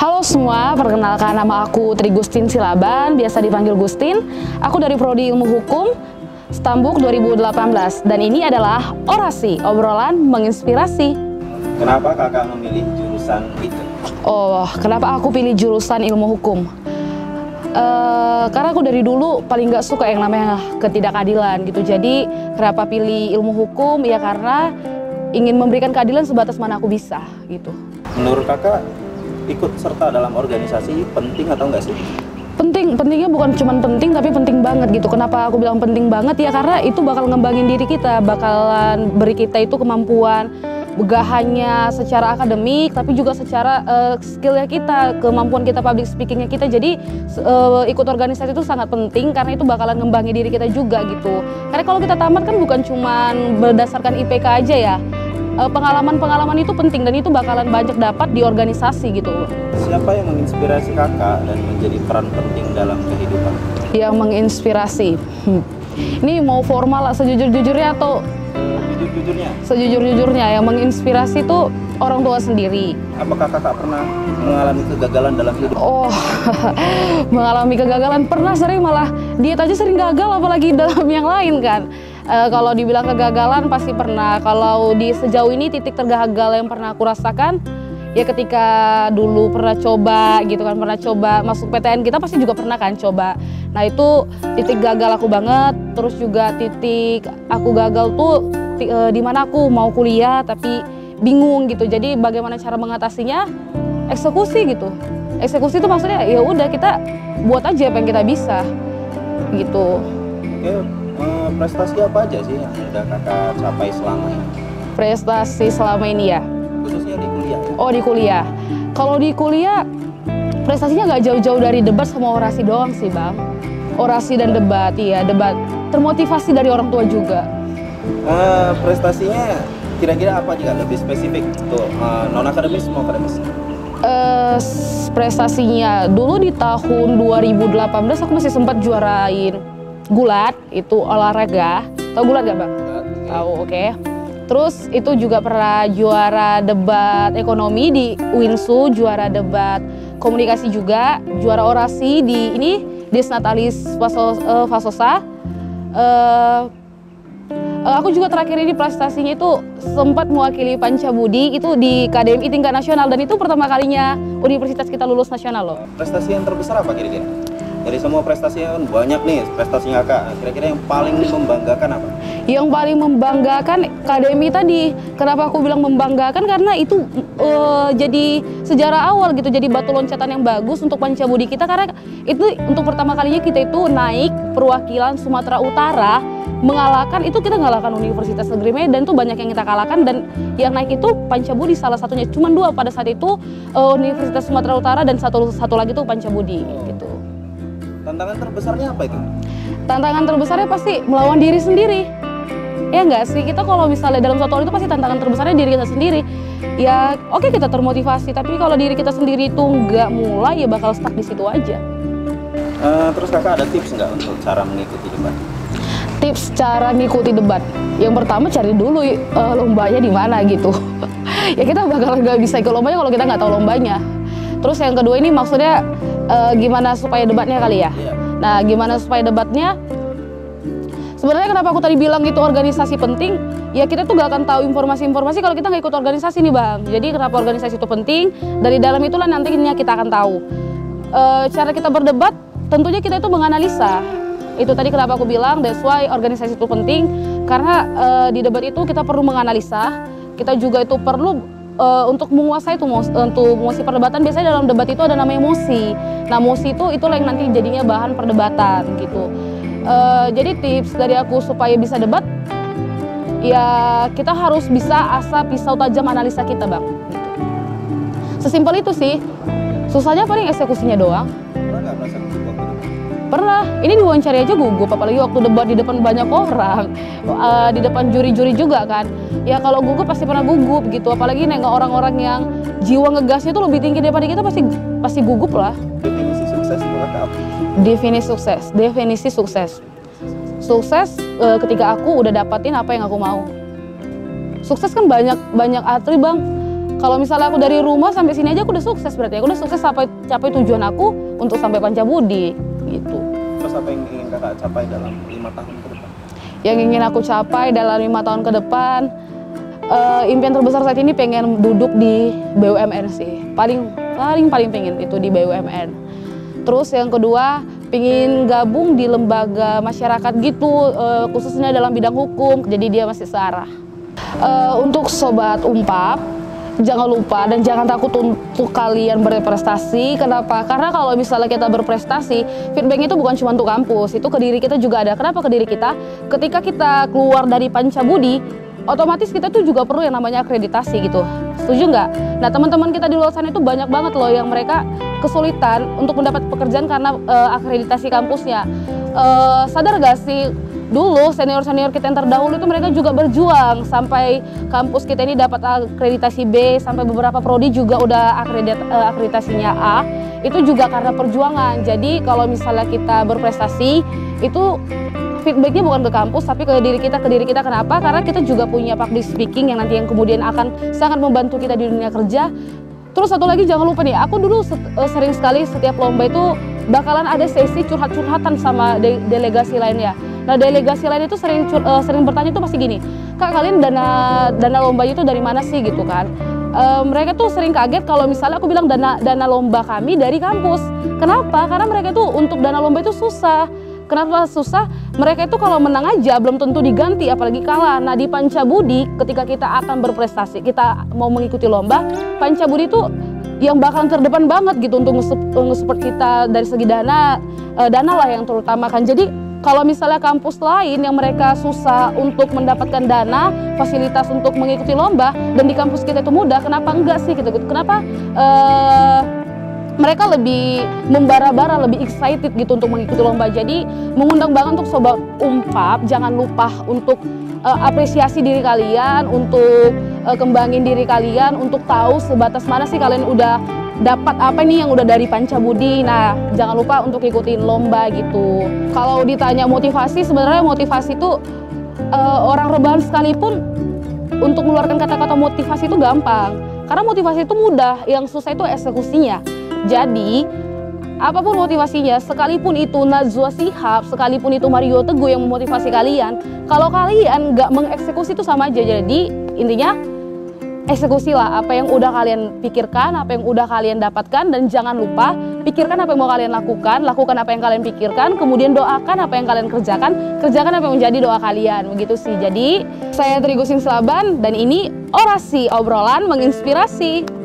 Halo semua, perkenalkan nama aku Tri Gustin Silaban, biasa dipanggil Gustin. Aku dari Prodi Ilmu Hukum, Stambuk 2018. Dan ini adalah Orasi, obrolan menginspirasi. Kenapa kakak memilih jurusan itu? Oh, kenapa aku pilih jurusan Ilmu Hukum? Karena aku dari dulu paling gak suka yang namanya ketidakadilan gitu. Jadi kenapa pilih Ilmu Hukum? Ya karena ingin memberikan keadilan sebatas mana aku bisa gitu. Menurut kakak, ikut serta dalam organisasi penting atau enggak sih? Pentingnya bukan cuma penting tapi penting banget gitu. Kenapa aku bilang penting banget ya karena itu bakal ngembangin diri kita, bakalan beri kita itu kemampuan gak hanya secara akademik tapi juga secara skillnya kita, kemampuan kita public speakingnya kita. Jadi ikut organisasi itu sangat penting karena itu bakalan ngembangin diri kita juga gitu. Karena kalau kita tamat kan bukan cuma berdasarkan IPK aja ya. Pengalaman-pengalaman itu penting dan itu bakalan banyak dapat di organisasi gitu. Siapa yang menginspirasi kakak dan menjadi peran penting dalam kehidupan? Yang menginspirasi, ini mau formal sejujur-jujurnya atau Jujur-jujurnya? Sejujur-jujurnya yang menginspirasi itu orang tua sendiri. Apakah kakak pernah mengalami kegagalan dalam hidup? Oh, mengalami kegagalan pernah, sering, malah diet aja sering gagal apalagi dalam yang lain kan. Kalau dibilang kegagalan pasti pernah. Kalau di sejauh ini titik tergagal yang pernah aku rasakan ya ketika dulu pernah coba gitu kan, pernah coba masuk PTN kita pasti juga pernah kan coba. Nah itu titik gagal aku banget. Terus juga titik aku gagal tuh di mana aku mau kuliah tapi bingung gitu. Jadi bagaimana cara mengatasinya? Eksekusi gitu. Eksekusi itu maksudnya ya udah kita buat aja apa yang kita bisa gitu. Prestasi apa aja sih yang udah kakak capai selama ini? Prestasi selama ini ya? Khususnya di kuliah. Oh di kuliah. Kalau di kuliah prestasinya nggak jauh-jauh dari debat sama orasi doang sih bang. Orasi dan debat, iya debat. Termotivasi dari orang tua juga. Prestasinya kira-kira apa jika lebih spesifik untuk non akademis mau akademis? Prestasinya dulu di tahun 2018 aku masih sempat juarain gulat, itu olahraga. Tahu gulat gak bang? Tahu, oke. Terus itu juga pernah juara debat ekonomi di UINSU, juara debat komunikasi juga, juara orasi di ini Desnatalis Fasosa. Aku juga terakhir ini prestasinya itu sempat mewakili Pancabudi itu di KDMI tingkat nasional dan itu pertama kalinya universitas kita lulus nasional loh. Prestasi yang terbesar apa kira-kira? Dari semua prestasinya kan banyak nih prestasinya kakak. Kira-kira yang paling membanggakan apa? Yang paling membanggakan KDMI tadi. Kenapa aku bilang membanggakan? Karena itu jadi sejarah awal gitu, jadi batu loncatan yang bagus untuk Pancabudi kita karena itu untuk pertama kalinya kita itu naik perwakilan Sumatera Utara mengalahkan itu kita mengalahkan Universitas Negeri Medan tuh banyak yang kita kalahkan dan yang naik itu Pancabudi salah satunya cuma 2 pada saat itu Universitas Sumatera Utara dan satu lagi tuh Pancabudi gitu. Tantangan terbesarnya apa itu? Tantangan terbesarnya pasti melawan diri sendiri. Ya enggak sih, kita kalau misalnya dalam suatu hal itu pasti tantangan terbesarnya diri kita sendiri. Ya oke kita termotivasi, tapi kalau diri kita sendiri itu nggak mulai ya bakal stuck di situ aja. Terus kakak ada tips nggak untuk cara mengikuti debat? Tips cara mengikuti debat? Yang pertama cari dulu lombanya di mana gitu. Ya kita bakal nggak bisa ikut lombanya kalau kita nggak tahu lombanya. Terus yang kedua ini maksudnya gimana supaya debatnya kali ya? Nah gimana supaya debatnya? Sebenarnya kenapa aku tadi bilang itu organisasi penting? Ya kita tuh gak akan tahu informasi-informasi kalau kita nggak ikut organisasi nih bang. Jadi kenapa organisasi itu penting? Dari dalam itulah nantinya kita akan tahu. Cara kita berdebat tentunya kita itu menganalisa. Itu tadi kenapa aku bilang that's why organisasi itu penting. Karena di debat itu kita perlu menganalisa. Kita juga itu perlu untuk menguasai itu, untuk menguasai perdebatan. Biasanya dalam debat itu ada namanya emosi. Nah emosi itu itulah yang nanti jadinya bahan perdebatan gitu. Jadi tips dari aku supaya bisa debat, ya kita harus bisa asah pisau tajam analisa kita bang. Gitu. Sesimpel itu sih. Susahnya paling eksekusinya doang. Pernah nggak merasa gugup? Pernah. Ini diwawancara aja gugup, apalagi waktu debat di depan banyak orang, di depan juri-juri juga kan. Ya kalau gugup pasti pernah gugup gitu, apalagi nengok orang-orang yang jiwa ngegasnya tuh lebih tinggi daripada kita pasti gugup lah. Definisi sukses itu apa? Definisi sukses. Sukses ketika aku udah dapatin apa yang aku mau. Sukses kan banyak arti bang. Kalau misalnya aku dari rumah sampai sini aja aku udah sukses, berarti aku udah sukses capai tujuan aku untuk sampai Pancabudi gitu. Terus apa yang ingin kakak capai dalam 5 tahun ke depan? Yang ingin aku capai dalam 5 tahun ke depan, impian terbesar saat ini pengen duduk di BUMN sih. Paling pengen itu di BUMN. Terus yang kedua, pengen gabung di lembaga masyarakat gitu, khususnya dalam bidang hukum. Jadi dia masih searah. Untuk sobat Umpap, jangan lupa dan jangan takut untuk kalian berprestasi. Kenapa? Karena kalau misalnya kita berprestasi, feedbacknya itu bukan cuma untuk kampus, itu ke diri kita juga ada. Kenapa ke diri kita? Ketika kita keluar dari Pancabudi, otomatis kita tuh juga perlu yang namanya akreditasi gitu. Setuju nggak? Nah, teman-teman kita di luar sana itu banyak banget loh yang mereka kesulitan untuk mendapat pekerjaan karena akreditasi kampusnya. Sadar gak sih? Dulu senior-senior kita yang terdahulu itu mereka juga berjuang sampai kampus kita ini dapat akreditasi B, sampai beberapa prodi juga udah akreditasinya A. Itu juga karena perjuangan. Jadi kalau misalnya kita berprestasi, itu feedbacknya bukan ke kampus tapi ke diri kita. Kenapa? Karena kita juga punya public speaking yang nanti yang kemudian akan sangat membantu kita di dunia kerja. Terus satu lagi jangan lupa nih, aku dulu sering sekali setiap lomba itu bakalan ada sesi curhat-curhatan sama delegasi lainnya. Nah, delegasi lain itu sering bertanya tuh pasti gini, Kak, kalian dana lomba itu dari mana sih gitu kan? Mereka tuh sering kaget kalau misalnya aku bilang dana lomba kami dari kampus. Kenapa? Karena mereka tuh untuk dana lomba itu susah. Kenapa susah? Mereka itu kalau menang aja belum tentu diganti, apalagi kalah. Nah, di Pancabudi ketika kita akan berprestasi, kita mau mengikuti lomba, Pancabudi itu yang bakal terdepan banget gitu untuk nge-support kita dari segi dana lah yang terutama kan. Jadi kalau misalnya kampus lain yang mereka susah untuk mendapatkan dana, fasilitas untuk mengikuti lomba, dan di kampus kita itu mudah, kenapa enggak sih gitu? Kenapa mereka lebih membara-bara, lebih excited gitu untuk mengikuti lomba? Jadi mengundang banget untuk sobat Umpap, jangan lupa untuk apresiasi diri kalian, untuk kembangin diri kalian, untuk tahu sebatas mana sih kalian udah dapat apa nih yang udah dari Pancabudi. Nah, jangan lupa untuk ikutin lomba gitu. Kalau ditanya motivasi, sebenarnya motivasi itu orang rebahan sekalipun untuk mengeluarkan kata-kata motivasi itu gampang. Karena motivasi itu mudah, yang susah itu eksekusinya. Jadi, apapun motivasinya, sekalipun itu Najwa Shihab, sekalipun itu Mario Teguh yang memotivasi kalian, kalau kalian nggak mengeksekusi itu sama aja. Jadi, intinya eksekusilah apa yang udah kalian pikirkan, apa yang udah kalian dapatkan, dan jangan lupa pikirkan apa yang mau kalian lakukan apa yang kalian pikirkan, kemudian doakan apa yang kalian kerjakan apa yang menjadi doa kalian, begitu sih. Jadi saya Trigusin Selaban dan ini Orasi Obrolan Menginspirasi.